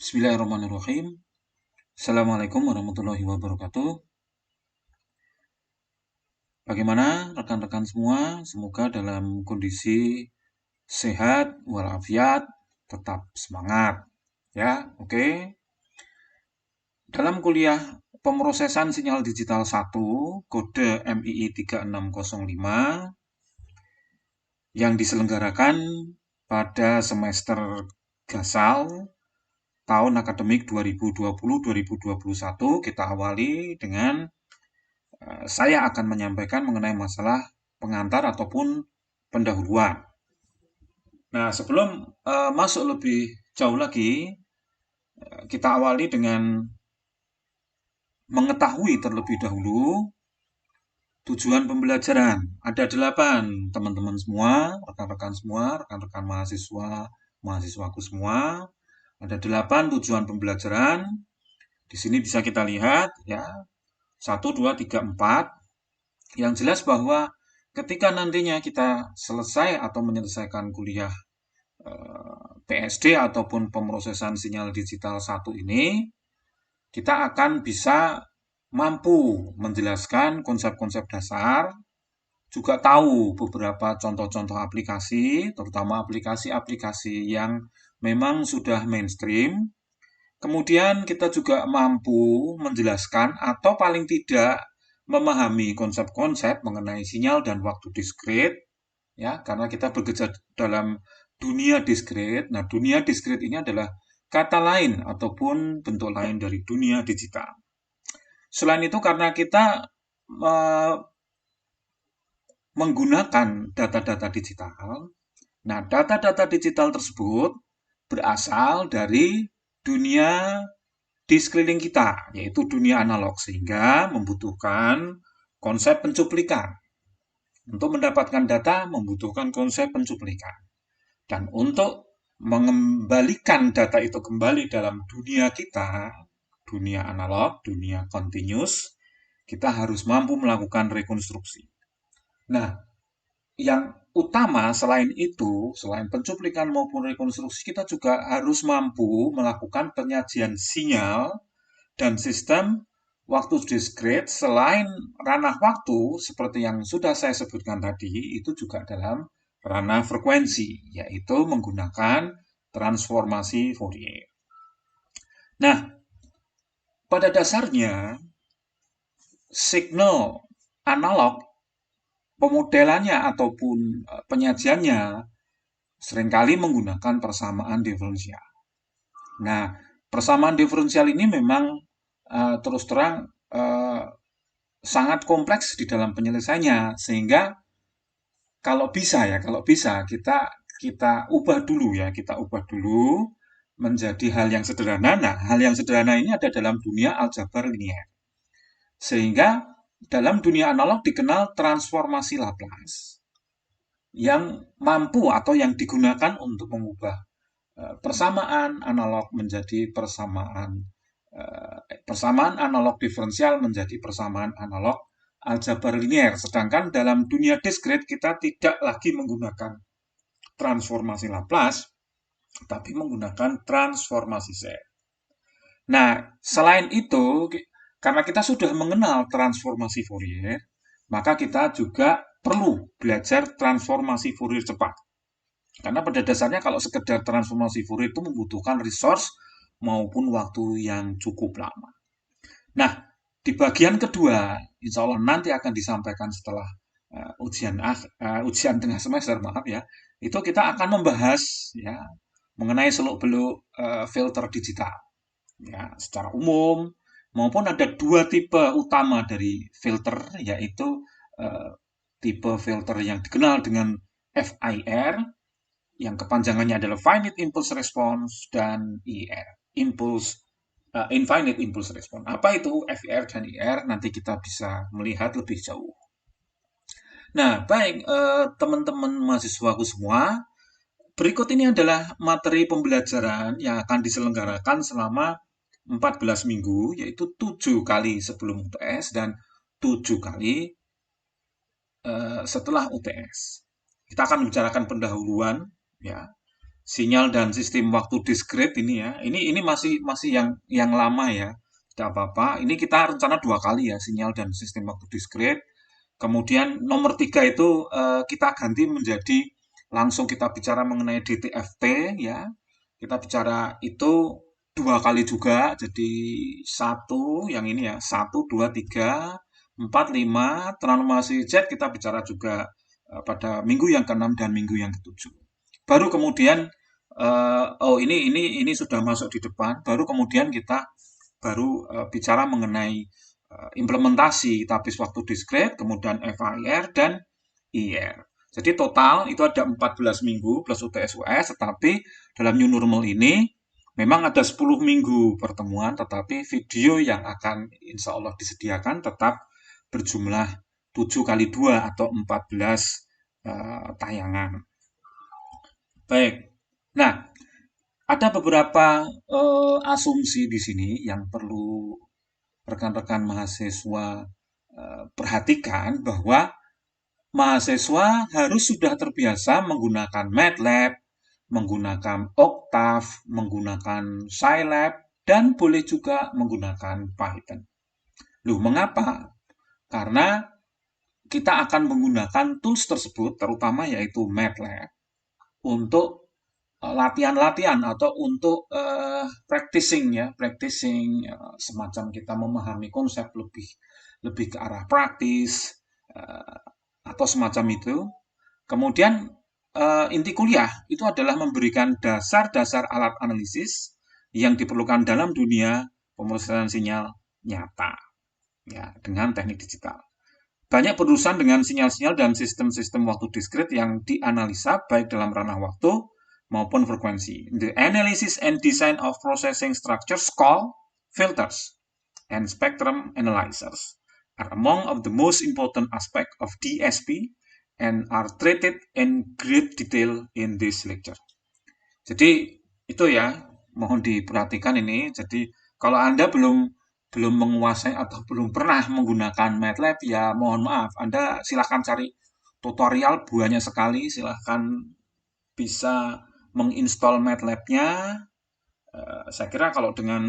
Bismillahirrahmanirrahim. Assalamualaikum warahmatullahi wabarakatuh. Bagaimana rekan-rekan semua? Semoga dalam kondisi sehat walafiat, tetap semangat. Ya, oke. Dalam kuliah pemrosesan sinyal digital 1, kode MII 3605 yang diselenggarakan pada semester Gasal tahun akademik 2020-2021, kita awali dengan saya akan menyampaikan mengenai masalah pengantar ataupun pendahuluan. Nah, sebelum masuk lebih jauh lagi, kita awali dengan mengetahui terlebih dahulu tujuan pembelajaran. Ada 8, teman-teman semua, rekan-rekan semua, rekan-rekan mahasiswa, mahasiswaku semua. Ada 8 tujuan pembelajaran. Di sini bisa kita lihat ya, 1, 2, 3, 4. Yang jelas bahwa ketika nantinya kita selesai atau menyelesaikan kuliah PSD ataupun pemrosesan sinyal digital 1 ini, kita akan bisa mampu menjelaskan konsep-konsep dasar, juga tahu beberapa contoh-contoh aplikasi, terutama aplikasi-aplikasi yang memang sudah mainstream. Kemudian kita juga mampu menjelaskan atau paling tidak memahami konsep-konsep mengenai sinyal dan waktu diskrit, ya, karena kita bekerja dalam dunia diskrit. Nah, dunia diskrit ini adalah kata lain ataupun bentuk lain dari dunia digital. Selain itu, karena kita menggunakan data-data digital, nah, data-data digital tersebut berasal dari dunia di sekeliling kita, yaitu dunia analog, sehingga membutuhkan konsep pencuplikan. Untuk mendapatkan data membutuhkan konsep pencuplikan. Dan untuk mengembalikan data itu kembali dalam dunia kita, dunia analog, dunia continuous, kita harus mampu melakukan rekonstruksi. Nah, yang utama selain itu, selain pencuplikan maupun rekonstruksi, kita juga harus mampu melakukan penyajian sinyal dan sistem waktu diskrit selain ranah waktu seperti yang sudah saya sebutkan tadi, itu juga dalam ranah frekuensi, yaitu menggunakan transformasi Fourier. Nah, pada dasarnya signal analog pemodelannya ataupun penyajiannya seringkali menggunakan persamaan diferensial. Nah, persamaan diferensial ini memang terus terang sangat kompleks di dalam penyelesaiannya, sehingga kalau bisa kita ubah dulu ya, kita ubah dulu menjadi hal yang sederhana. Nah, hal yang sederhana ini ada dalam dunia aljabar linier. Sehingga dalam dunia analog dikenal transformasi Laplace yang mampu atau yang digunakan untuk mengubah persamaan analog menjadi persamaan analog diferensial menjadi persamaan analog aljabar linier. Sedangkan dalam dunia diskrit kita tidak lagi menggunakan transformasi Laplace, tapi menggunakan transformasi Z. Nah, selain itu, karena kita sudah mengenal transformasi Fourier, maka kita juga perlu belajar transformasi Fourier cepat. Karena pada dasarnya kalau sekedar transformasi Fourier itu membutuhkan resource maupun waktu yang cukup lama. Nah, di bagian kedua, insya Allah nanti akan disampaikan setelah ujian tengah semester, maaf ya, itu kita akan membahas ya mengenai seluk-beluk filter digital, ya secara umum, maupun ada 2 tipe utama dari filter, yaitu tipe filter yang dikenal dengan FIR, yang kepanjangannya adalah Finite Impulse Response, dan IR, Infinite Impulse Response. Apa itu FIR dan IR? Nanti kita bisa melihat lebih jauh. Nah, baik teman-teman mahasiswaku semua, berikut ini adalah materi pembelajaran yang akan diselenggarakan selama 14 minggu, yaitu 7 kali sebelum UTS dan 7 kali setelah UTS. Kita akan membicarakan pendahuluan, ya, sinyal dan sistem waktu diskret ini ya. Ini masih yang lama ya. Tidak apa-apa. Ini kita rencana 2 kali ya, sinyal dan sistem waktu diskret. Kemudian nomor 3 itu kita ganti menjadi langsung kita bicara mengenai DTFT ya. Kita bicara itu 2 kali juga. Jadi satu yang ini ya, 1, 2, 3, 4, 5. Transformasi Z kita bicara juga pada minggu yang ke-6 dan minggu yang ke-7. Baru kemudian oh ini sudah masuk di depan. Baru kemudian kita baru bicara mengenai implementasi tapis waktu diskret, kemudian FIR dan IR. Jadi total itu ada 14 minggu plus UTS-US, tetapi dalam new normal ini memang ada 10 minggu pertemuan, tetapi video yang akan insya Allah disediakan tetap berjumlah 7 kali 2 atau 14 tayangan. Baik. Nah, ada beberapa asumsi di sini yang perlu rekan-rekan mahasiswa perhatikan bahwa mahasiswa harus sudah terbiasa menggunakan MATLAB, menggunakan Octave, menggunakan Scilab, dan boleh juga menggunakan Python. Loh, mengapa? Karena kita akan menggunakan tools tersebut, terutama yaitu MATLAB, untuk latihan-latihan atau untuk practicing ya, practicing semacam kita memahami konsep lebih lebih ke arah praktis atau semacam itu. Kemudian inti kuliah itu adalah memberikan dasar-dasar alat analisis yang diperlukan dalam dunia pemrosesan sinyal nyata ya dengan teknik digital. Banyak berurusan dengan sinyal-sinyal dan sistem-sistem waktu diskret yang dianalisa baik dalam ranah waktu maupun frekuensi. The analysis and design of processing structures called filters and spectrum analyzers are among of the most important aspect of DSP and are treated in great detail in this lecture. Jadi itu ya, mohon diperhatikan ini. Jadi kalau Anda belum belum menguasai atau belum pernah menggunakan MATLAB, ya mohon maaf, Anda silahkan cari tutorial banyak sekali, silahkan bisa menginstall MATLAB-nya. Saya kira kalau dengan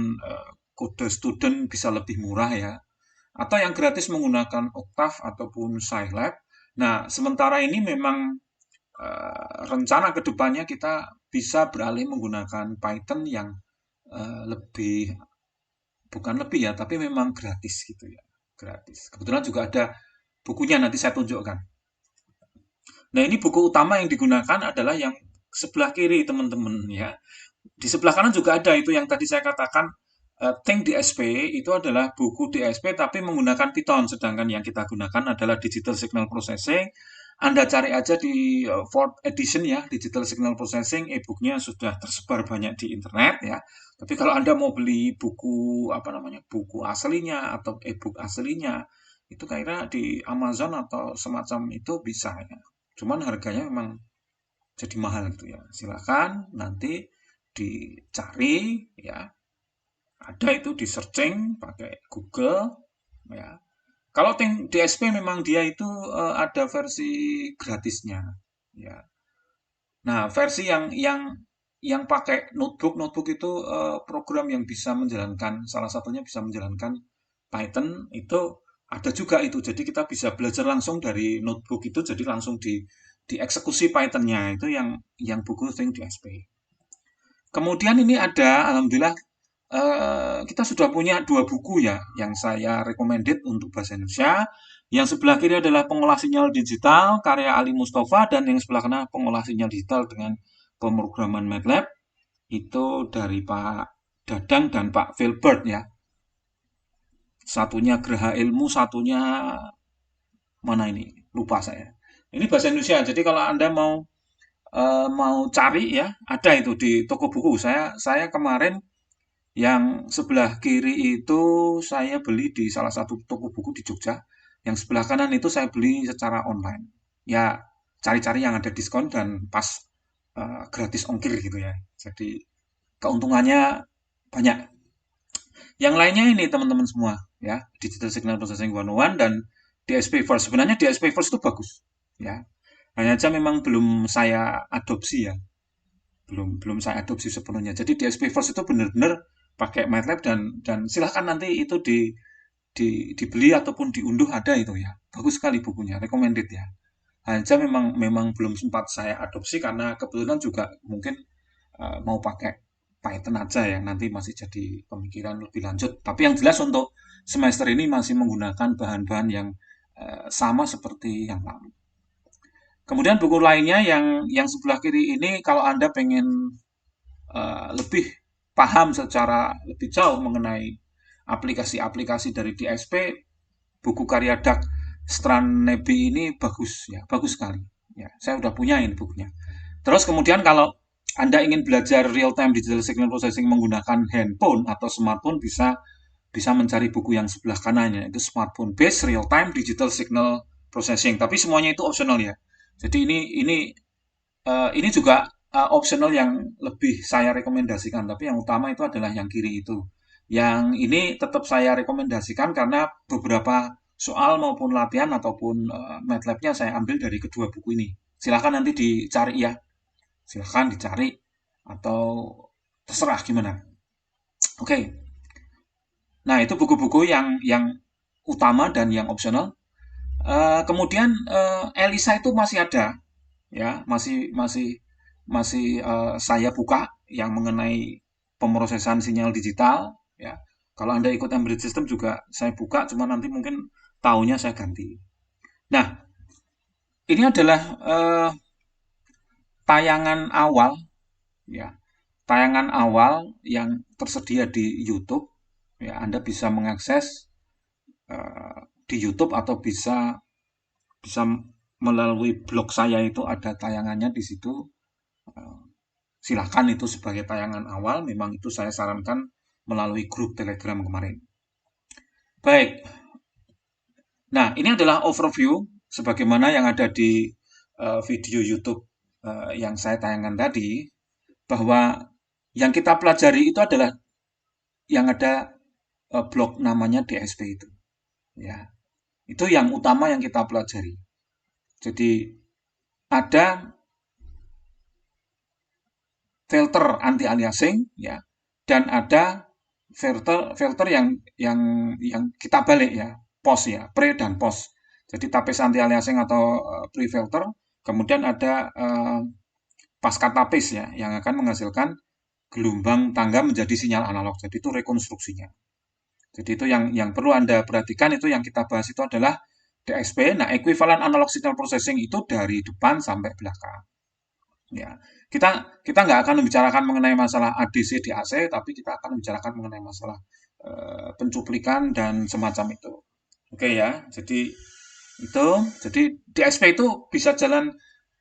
kode student bisa lebih murah ya. Atau yang gratis menggunakan Octave ataupun Scilab. Nah, sementara ini memang rencana kedepannya kita bisa beralih menggunakan Python yang lebih, bukan lebih ya, tapi memang gratis gitu ya, gratis. Kebetulan juga ada bukunya, nanti saya tunjukkan. Nah, ini buku utama yang digunakan adalah yang sebelah kiri teman-teman ya. Di sebelah kanan juga ada itu yang tadi saya katakan Think DSP itu adalah buku DSP tapi menggunakan Python, sedangkan yang kita gunakan adalah Digital Signal Processing. Anda cari aja di fourth edition ya, Digital Signal Processing, e-booknya sudah tersebar banyak di internet ya. Tapi kalau Anda mau beli buku apa namanya, buku aslinya atau e-book aslinya, itu kira di Amazon atau semacam itu bisa ya. Cuman harganya memang jadi mahal gitu ya. Silakan nanti dicari ya. Ada itu di searching pakai Google ya. Kalau DSP memang dia itu ada versi gratisnya ya. Nah, versi yang pakai notebook itu program yang bisa menjalankan salah satunya bisa menjalankan Python itu ada juga itu. Jadi kita bisa belajar langsung dari notebook itu jadi langsung dieksekusi Python-nya itu yang buku Think DSP. Kemudian ini ada alhamdulillah kita sudah punya 2 buku ya yang saya recommended untuk bahasa Indonesia. Yang sebelah kiri adalah pengolah sinyal digital karya Ali Mustafa dan yang sebelah kanan pengolah sinyal digital dengan pemrograman MATLAB itu dari Pak Dadang dan Pak Filbert ya. Satunya Geraha Ilmu, satunya mana ini? Lupa saya. Ini bahasa Indonesia. Jadi kalau Anda mau cari ya, ada itu di toko buku. Saya kemarin yang sebelah kiri itu saya beli di salah satu toko buku di Jogja. Yang sebelah kanan itu saya beli secara online. Ya, cari-cari yang ada diskon dan pas gratis ongkir gitu ya. Jadi keuntungannya banyak. Yang lainnya ini teman-teman semua ya, Digital Signal Processing 101 dan DSP First. Sebenarnya DSP First itu bagus ya. Hanya saja memang belum saya adopsi ya. belum saya adopsi sepenuhnya. Jadi DSP First itu benar-benar pakai MATLAB dan silahkan nanti itu dibeli ataupun diunduh ada itu ya. Bagus sekali bukunya, recommended ya. Hanya memang memang belum sempat saya adopsi karena kebetulan juga mungkin mau pakai Python aja ya. Nanti masih jadi pemikiran lebih lanjut. Tapi yang jelas untuk semester ini masih menggunakan bahan-bahan yang sama seperti yang lalu. Kemudian buku lainnya yang sebelah kiri ini kalau Anda pengen lebih paham secara lebih jauh mengenai aplikasi-aplikasi dari DSP, buku karya Doug Stranebi ini bagus ya, bagus sekali. Ya, saya udah punya ini bukunya. Terus kemudian kalau Anda ingin belajar real time digital signal processing menggunakan handphone atau smartphone bisa bisa mencari buku yang sebelah kanannya itu smartphone based real time digital signal processing. Tapi semuanya itu optional ya. Jadi ini juga optional yang lebih saya rekomendasikan, tapi yang utama itu adalah yang kiri itu. Yang ini tetap saya rekomendasikan karena beberapa soal maupun latihan ataupun MATLAB-nya saya ambil dari kedua buku ini. Silahkan nanti dicari ya, silahkan dicari atau terserah gimana. Oke, nah itu buku-buku yang utama dan yang optional. Kemudian Elisa itu masih ada, ya masih saya buka yang mengenai pemrosesan sinyal digital ya. Kalau Anda ikut embedded system juga saya buka, cuma nanti mungkin tahunnya saya ganti. Nah, ini adalah tayangan awal ya, tayangan awal yang tersedia di YouTube ya. Anda bisa mengakses di YouTube atau bisa bisa melalui blog saya itu ada tayangannya di situ. Silahkan itu sebagai tayangan awal, memang itu saya sarankan melalui grup Telegram kemarin. Baik, nah ini adalah overview sebagaimana yang ada di video YouTube yang saya tayangkan tadi, bahwa yang kita pelajari itu adalah yang ada blok namanya DSP itu. Ya, itu yang utama yang kita pelajari. Jadi ada filter anti aliasing ya, dan ada filter yang kita balik ya, post ya, pre dan post. Jadi tapis anti aliasing atau pre filter, kemudian ada pasca tapis ya yang akan menghasilkan gelombang tangga menjadi sinyal analog. Jadi itu rekonstruksinya. Jadi itu yang perlu Anda perhatikan, itu yang kita bahas itu adalah DSP. Nah, equivalent analog signal processing itu dari depan sampai belakang. Ya, kita nggak akan membicarakan mengenai masalah ADC DAC, tapi kita akan membicarakan mengenai masalah pencuplikan dan semacam itu. Oke ya, itu jadi DSP itu bisa jalan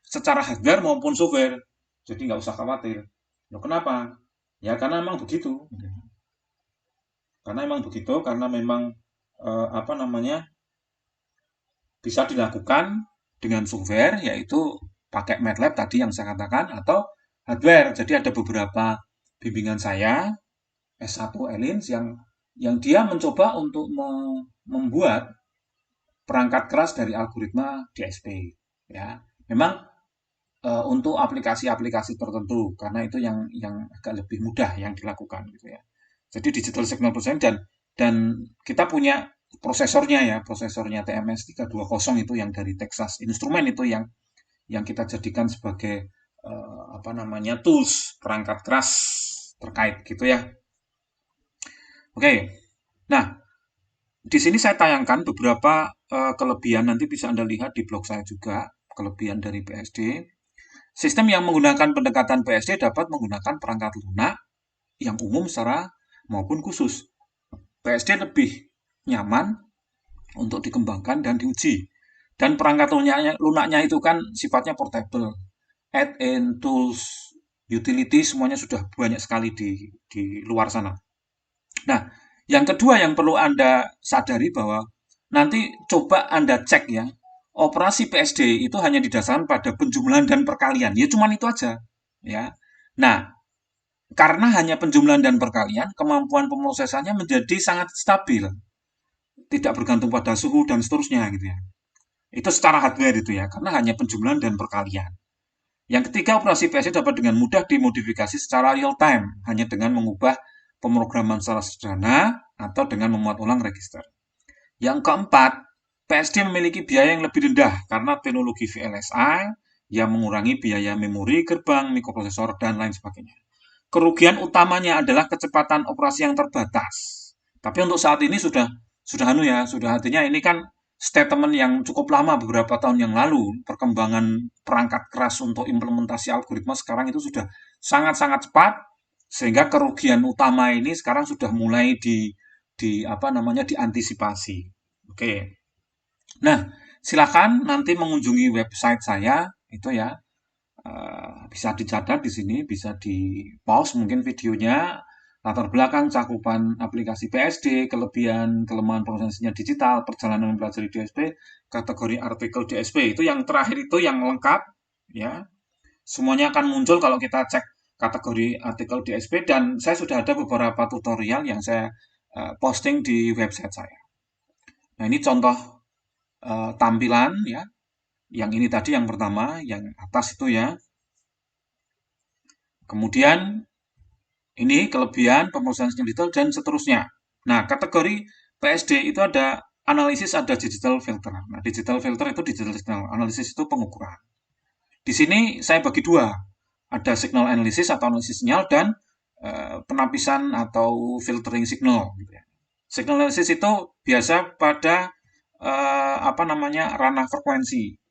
secara hardware maupun software. Jadi nggak usah khawatir. Loh, kenapa? Ya karena memang begitu. Karena memang begitu, karena memang apa namanya bisa dilakukan dengan software, yaitu pakai MATLAB tadi yang saya katakan, atau hardware. Jadi ada beberapa bimbingan saya S1 Elins yang dia mencoba untuk membuat perangkat keras dari algoritma DSP. Ya, memang untuk aplikasi-aplikasi tertentu karena itu yang agak lebih mudah yang dilakukan gitu ya. Jadi digital signal processing dan kita punya prosesornya TMS 320 itu yang dari Texas Instrument itu yang kita jadikan sebagai apa namanya tools perangkat keras terkait gitu ya. Oke. Nah, di sini saya tayangkan beberapa kelebihan, nanti bisa Anda lihat di blog saya juga, kelebihan dari PSD. Sistem yang menggunakan pendekatan PSD dapat menggunakan perangkat lunak yang umum secara maupun khusus. PSD lebih nyaman untuk dikembangkan dan diuji. Dan perangkat lunaknya itu kan sifatnya portable. Add-in, tools, utility semuanya sudah banyak sekali di luar sana. Nah, yang kedua yang perlu Anda sadari bahwa nanti coba Anda cek ya, operasi PSD itu hanya didasarkan pada penjumlahan dan perkalian. Ya cuman itu aja, ya. Nah, karena hanya penjumlahan dan perkalian, kemampuan pemrosesannya menjadi sangat stabil. Tidak bergantung pada suhu dan seterusnya gitu ya. Itu secara hardware itu ya, karena hanya penjumlahan dan perkalian. Yang ketiga, operasi PSD dapat dengan mudah dimodifikasi secara real time, hanya dengan mengubah pemrograman secara sederhana atau dengan memuat ulang register. Yang keempat, PSD memiliki biaya yang lebih rendah karena teknologi VLSI yang mengurangi biaya memori, gerbang, mikroprosesor, dan lain sebagainya. Kerugian utamanya adalah kecepatan operasi yang terbatas. Tapi untuk saat ini sudah artinya ini kan statement yang cukup lama beberapa tahun yang lalu. Perkembangan perangkat keras untuk implementasi algoritma sekarang itu sudah sangat-sangat cepat sehingga kerugian utama ini sekarang sudah mulai di apa namanya diantisipasi. Oke. Nah, silakan nanti mengunjungi website saya itu ya. Bisa dicatat di sini, bisa di pause mungkin videonya, latar belakang cakupan aplikasi PSD, kelebihan, kelemahan prosesnya digital, perjalanan mempelajari DSP, kategori artikel DSP, itu yang terakhir itu yang lengkap, ya. Semuanya akan muncul kalau kita cek kategori artikel DSP, dan saya sudah ada beberapa tutorial yang saya posting di website saya. Nah, ini contoh tampilan ya. Yang ini tadi yang pertama, yang atas itu ya. Kemudian ini kelebihan, pemrosesan digital, dan seterusnya. Nah, kategori PSD itu ada analisis, ada digital filter. Nah, digital filter itu digital signal. Analisis itu pengukuran. Di sini saya bagi dua. Ada signal analysis atau analisis sinyal dan penapisan atau filtering signal. Gitu ya. Signal analysis itu biasa pada apa namanya ranah frekuensi.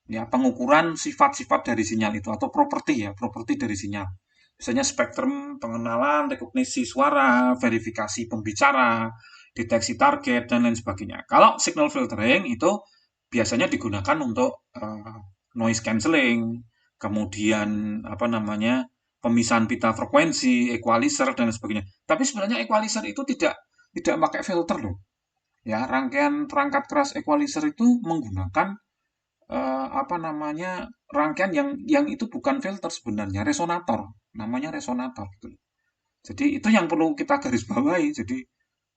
Ya, pengukuran sifat-sifat dari sinyal itu atau properti ya, properti dari sinyal. Misalnya spektrum, pengenalan, rekognisi suara, verifikasi pembicara, deteksi target, dan lain sebagainya. Kalau signal filtering itu biasanya digunakan untuk noise cancelling, kemudian apa namanya pemisahan pita frekuensi, equalizer, dan lain sebagainya. Tapi sebenarnya equalizer itu tidak pakai filter loh. Ya, rangkaian perangkat keras equalizer itu menggunakan apa namanya rangkaian yang itu bukan filter sebenarnya resonator, namanya resonator gitu. Jadi itu yang perlu kita garis bawahi, jadi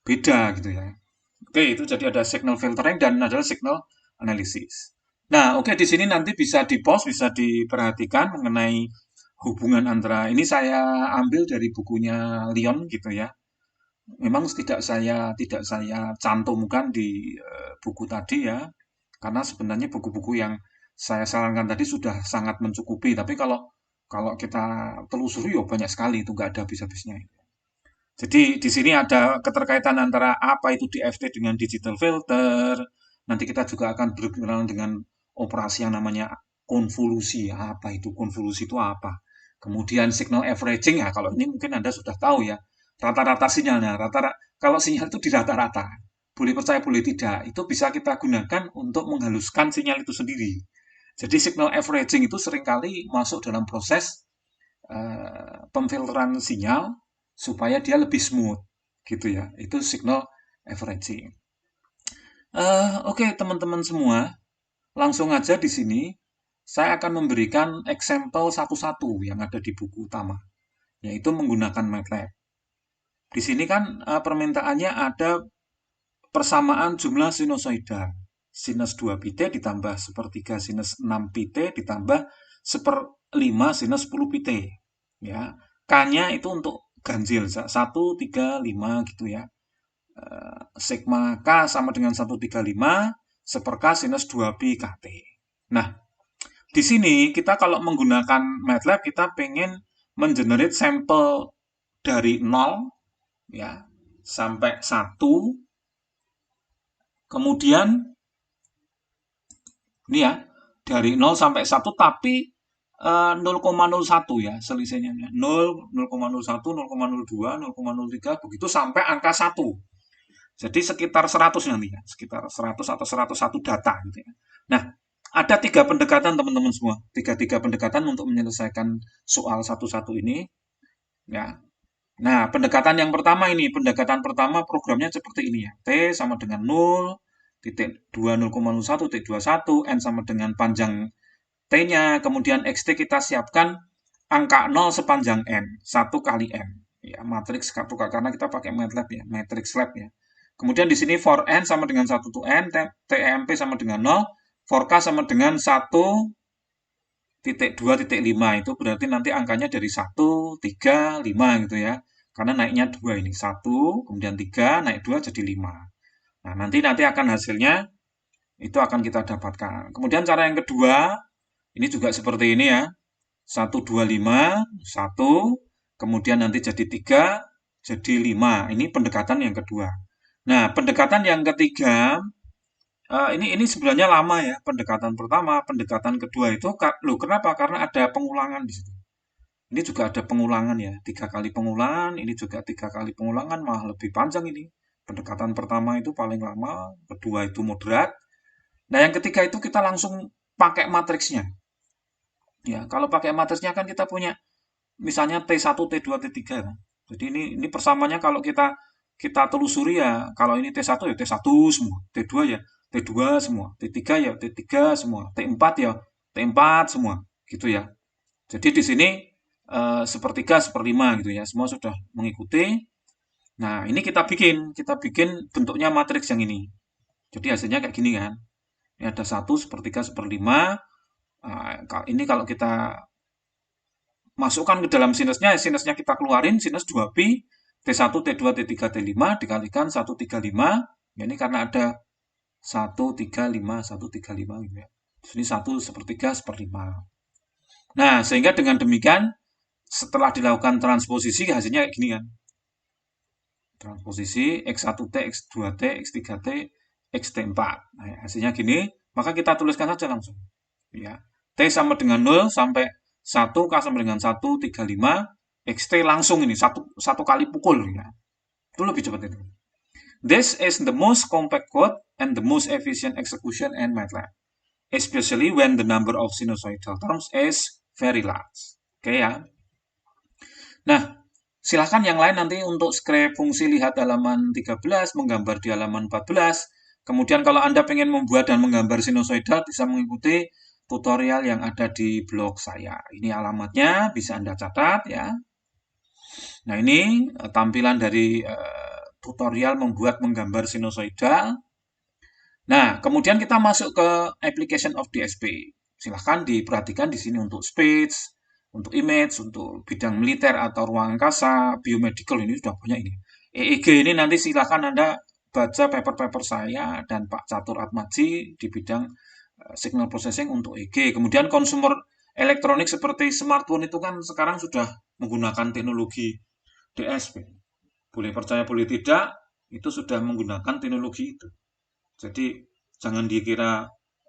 beda gitu ya. Oke, itu jadi ada signal filtering dan ada signal analysis. Nah, oke, di sini nanti bisa di pause, bisa diperhatikan mengenai hubungan antara ini saya ambil dari bukunya Leon gitu ya. Memang tidak saya cantumkan di buku tadi ya, karena sebenarnya buku-buku yang saya sarankan tadi sudah sangat mencukupi. Tapi kalau kalau kita telusuri ya banyak sekali itu nggak ada habis-habisnya. Jadi di sini ada keterkaitan antara apa itu DFT dengan digital filter. Nanti kita juga akan berkenalan dengan operasi yang namanya konvolusi. Apa itu konvolusi itu apa? Kemudian signal averaging ya. Kalau ini mungkin Anda sudah tahu ya. Rata-rata sinyalnya, kalau sinyal itu di rata-rata. Boleh percaya boleh tidak, itu bisa kita gunakan untuk menghaluskan sinyal itu sendiri. Jadi signal averaging itu seringkali masuk dalam proses pemfilteran sinyal supaya dia lebih smooth gitu ya. Itu signal averaging. Oke, teman-teman semua, langsung aja di sini saya akan memberikan example satu-satu yang ada di buku utama, yaitu menggunakan MATLAB. Di sini kan permintaannya ada persamaan jumlah sinusoida. Sinus 2 pi t ditambah sepertiga sinus 6 pi t ditambah seperlima sinus 10 pi t. Ya. K-nya itu untuk ganjil 1, 3, 5 gitu ya. Sigma K sama dengan 135 seper K sinus 2 pi KT. Nah, di sini kita kalau menggunakan MATLAB kita pengen mengenerate sampel dari 0 ya sampai 1. Kemudian ini ya dari 0 sampai 1 tapi 0,01 ya selisihnya 0, 0,01, 0,02, 0,03 begitu sampai angka 1. Jadi sekitar 100 nanti ya, sekitar 100 atau 101 data gitu ya. Nah, ada 3 pendekatan teman-teman semua. Tiga pendekatan untuk menyelesaikan soal satu-satu ini ya. Nah, pendekatan yang pertama ini, pendekatan pertama programnya seperti ini ya. T sama dengan 0, titik 2 0,01, titik 21, N sama dengan panjang T-nya, kemudian XT kita siapkan angka 0 sepanjang N, 1 kali N. Ya, matriks karena kita pakai MATLAB ya, matrix lab ya. Kemudian di sini for N sama dengan 1 to N, TEMP sama dengan 0, for K sama dengan 1 2,5 itu berarti nanti angkanya dari 1, 3, 5 gitu ya. Karena naiknya 2 ini. 1, kemudian 3, naik 2 jadi 5. Nah, nanti akan hasilnya itu akan kita dapatkan. Kemudian cara yang kedua, ini juga seperti ini ya. 1, 2, 5, 1, kemudian nanti jadi 3, jadi 5. Ini pendekatan yang kedua. Nah, pendekatan yang ketiga, ini sebenarnya lama ya, pendekatan pertama, pendekatan kedua itu, loh kenapa? Karena ada pengulangan di situ. Ini juga ada pengulangan ya, 3 kali pengulangan, ini juga 3 kali pengulangan, malah lebih panjang ini. Pendekatan pertama itu paling lama, kedua itu moderat. Nah, yang ketiga itu kita langsung pakai matriksnya. Ya, kalau pakai matriksnya kan kita punya misalnya T1, T2, T3 kan. Jadi ini persamaannya kalau kita kita telusuri ya, kalau ini T1 ya T1 semua, T2 ya T2 semua, T3 ya T3 semua, T4 ya T4 semua, gitu ya. Jadi di sini sepertiga, seperlima gitu ya, semua sudah mengikuti. Nah, ini kita bikin bentuknya matriks yang ini. Jadi hasilnya kayak gini kan. Ini ada 1, sepertiga, seperlima. Ini kalau kita masukkan ke dalam sinusnya kita keluarin, sinus 2pi, T1, T2, T3, T5, dikalikan 135, ya ini karena ada 135, 135 gitu ya. Di sini 1 sepertiga, seperlima. Nah, sehingga dengan demikian, setelah dilakukan transposisi, hasilnya kayak gini kan. Transposisi X1T, X2T, X3T, Xt4. Nah, hasilnya gini, maka kita tuliskan saja langsung. Ya. T sama dengan 0 sampai 1, K sama dengan 1, 35, XT langsung ini, satu kali pukul. Ya. Itu lebih cepat itu. This is the most compact code and the most efficient execution in MATLAB, especially when the number of sinusoidal terms is very large. Oke ya. Nah, silahkan yang lain nanti untuk script fungsi lihat halaman 13, menggambar di halaman 14. Kemudian kalau Anda ingin membuat dan menggambar sinusoidal, bisa mengikuti tutorial yang ada di blog saya. Ini alamatnya, bisa Anda catat ya. Nah, ini tampilan dari tutorial membuat menggambar sinusoidal. Nah, kemudian kita masuk ke application of DSP. Silahkan diperhatikan di sini untuk speech, untuk image, untuk bidang militer atau ruang angkasa, biomedical ini sudah banyak ini. EEG ini nanti silahkan Anda baca paper-paper saya dan Pak Catur Atmaji di bidang signal processing untuk EEG. Kemudian consumer elektronik seperti smartphone itu kan sekarang sudah menggunakan teknologi DSP. Boleh percaya boleh tidak, itu sudah menggunakan teknologi itu. Jadi jangan dikira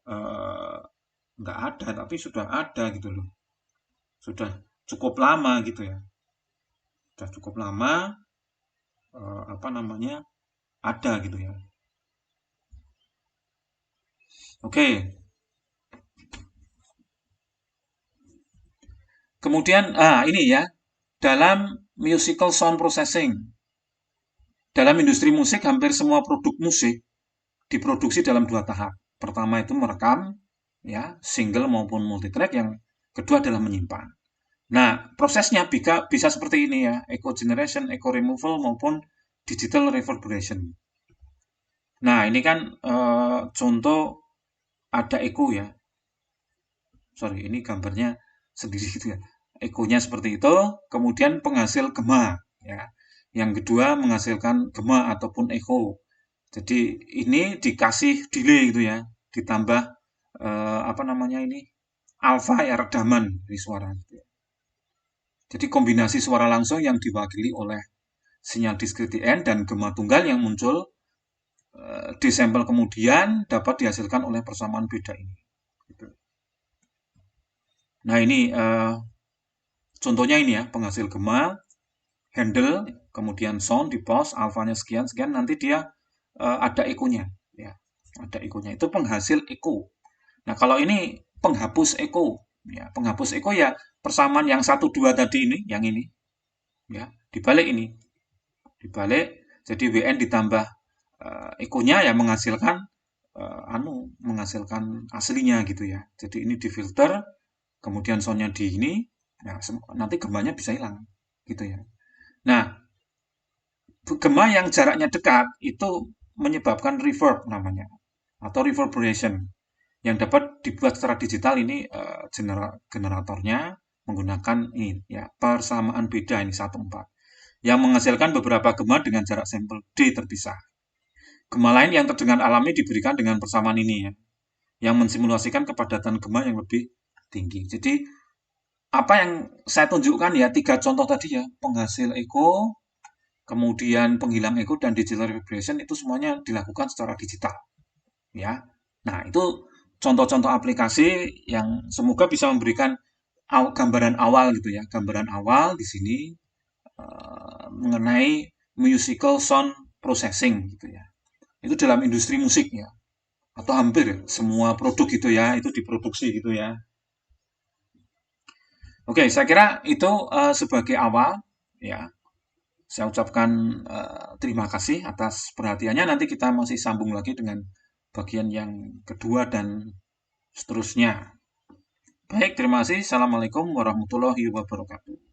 eh, nggak ada, tapi sudah ada gitu loh. Sudah cukup lama gitu ya. Sudah cukup lama apa namanya ada gitu ya. Oke. Kemudian ini ya dalam musical sound processing. Dalam industri musik hampir semua produk musik diproduksi dalam 2 tahap. Pertama itu merekam ya single maupun multitrack, yang kedua adalah menyimpan. Nah, prosesnya bisa seperti ini ya, echo generation, echo removal maupun digital reverberation. Nah, ini kan contoh ada echo ya. Sorry, ini gambarnya sendiri gitu ya. Ekonya seperti itu, kemudian penghasil gema ya. Yang kedua menghasilkan gema ataupun echo. Jadi ini dikasih delay gitu ya, ditambah apa namanya ini alfa ya, redaman dari suara. Jadi kombinasi suara langsung yang diwakili oleh sinyal diskreti N dan gema tunggal yang muncul di sampel kemudian dapat dihasilkan oleh persamaan beda ini. Gitu. Nah ini contohnya ini ya, penghasil gema, handle, kemudian sound di pause, alfanya sekian sekian, nanti dia ada ekonya, ya, ada ekonya. Itu penghasil eko. Nah kalau ini penghapus eko, ya, penghapus eko ya persamaan yang 1 2 tadi ini, yang ini, ya, dibalik ini, dibalik. Jadi WN ditambah ekonya ya menghasilkan menghasilkan aslinya gitu ya. Jadi ini difilter, kemudian soundnya di ini, nah, nanti gemanya bisa hilang gitu ya. Nah, gema yang jaraknya dekat itu menyebabkan reverb namanya atau reverberation. yang dapat dibuat secara digital ini generatornya menggunakan ini ya persamaan beda ini 1,4 yang menghasilkan beberapa gema dengan jarak sampel D terpisah. Gema lain yang terdengar alami diberikan dengan persamaan ini ya, yang mensimulasikan kepadatan gema yang lebih tinggi. Jadi apa yang saya tunjukkan ya 3 contoh tadi ya, penghasil echo, kemudian penghilang echo dan digital vibration itu semuanya dilakukan secara digital ya. Nah, itu contoh-contoh aplikasi yang semoga bisa memberikan gambaran awal gitu ya, gambaran awal di sini mengenai musical sound processing gitu ya. Itu dalam industri musik ya, atau hampir semua produk gitu ya, itu diproduksi gitu ya. Oke, saya kira itu sebagai awal ya. Saya ucapkan terima kasih atas perhatiannya. Nanti kita masih sambung lagi dengan bagian yang kedua dan seterusnya. Baik, terima kasih. Assalamualaikum warahmatullahi wabarakatuh.